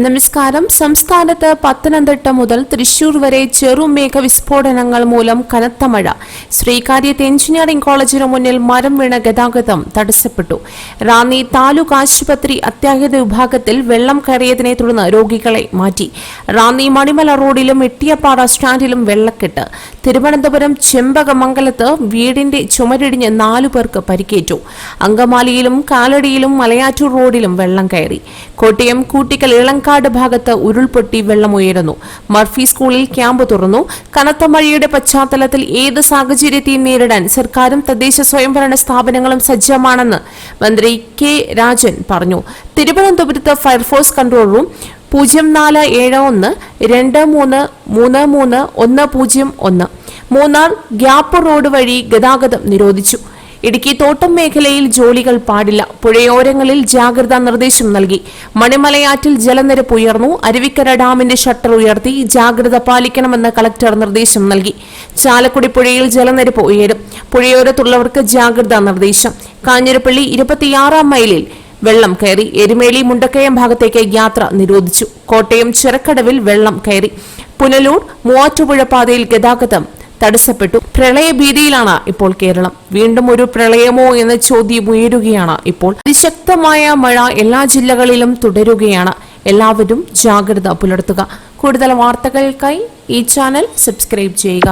നമസ്കാരം. സംസ്ഥാനത്ത് പത്തനംതിട്ട മുതൽ തൃശൂർ വരെ ചെറുമേഘ വിസ്ഫോടനങ്ങൾ മൂലം കനത്ത മഴ. ശ്രീകാര്യത്ത് എഞ്ചിനീയറിംഗ് കോളേജിന് മുന്നിൽ മരം വീണ ഗതാഗതം തടസ്സപ്പെട്ടു. റാന്നി താലൂക്ക് ആശുപത്രി അത്യാഹിത വിഭാഗത്തിൽ വെള്ളം കയറിയതിനെ തുടർന്ന് രോഗികളെ മാറ്റി. റാന്നി മണിമല റോഡിലും എട്ടിയപ്പാറ സ്റ്റാൻഡിലും വെള്ളക്കെട്ട്. തിരുവനന്തപുരം ചെമ്പകമംഗലത്ത് വീടിന്റെ ചുമരിടിഞ്ഞ് 4 പേർക്ക് പരിക്കേറ്റു. അങ്കമാലിയിലും കാലടിയിലും മലയാറ്റൂർ റോഡിലും വെള്ളം കയറി. കോട്ടയം കൂട്ടിക്കൽ ഇളങ്കാട് ഭാഗത്ത് ഉരുൾപൊട്ടി വെള്ളമുയരുന്നു. മർഫി സ്കൂളിൽ ക്യാമ്പ് തുറന്നു. കനത്ത മഴയുടെ പശ്ചാത്തലത്തിൽ ഏത് സാഹചര്യത്തെയും നേരിടാൻ സർക്കാരും തദ്ദേശ സ്വയംഭരണ സ്ഥാപനങ്ങളും സജ്ജമാണെന്ന് മന്ത്രി കെ രാജൻ പറഞ്ഞു. തിരുവനന്തപുരത്ത് fire force control room 0471 2333 101. Munnar gap road വഴി ഗതാഗതം നിരോധിച്ചു. ഇടുക്കി തോട്ടം മേഖലയിൽ ജോലികൾ പാടില്ല. പുഴയോരങ്ങളിൽ ജാഗ്രതാ നിർദ്ദേശം നൽകി. മണിമലയാറ്റിൽ ജലനിരപ്പ് ഉയർന്നു. അരുവിക്കര ഡാമിന്റെ ഷട്ടർ ഉയർത്തി. ജാഗ്രത പാലിക്കണമെന്ന് കളക്ടർ നിർദ്ദേശം നൽകി. ചാലക്കുടി പുഴയിൽ ജലനിരപ്പ് ഉയരും. പുഴയോരത്തുള്ളവർക്ക് ജാഗ്രതാ നിർദ്ദേശം. കാഞ്ഞിരപ്പള്ളി 26-ാം മൈലിൽ വെള്ളം കയറി. എരുമേലി മുണ്ടക്കയം ഭാഗത്തേക്ക് യാത്ര നിരോധിച്ചു. കോട്ടയം ചിറക്കടവിൽ വെള്ളം കയറി. പുനലൂർ മൂവാറ്റുപുഴ പാതയിൽ ഗതാഗതം തടസ്സപ്പെട്ടു. പ്രളയഭീതിയിലാണ് ഇപ്പോൾ കേരളം. വീണ്ടും ഒരു പ്രളയമോ എന്ന ചോദ്യം ഉയരുകയാണ് ഇപ്പോൾ. അതിശക്തമായ മഴ എല്ലാ ജില്ലകളിലും തുടരുകയാണ്. എല്ലാവരും ജാഗ്രത പുലർത്തുക. കൂടുതൽ വാർത്തകൾക്കായി ഈ ചാനൽ സബ്സ്ക്രൈബ് ചെയ്യുക.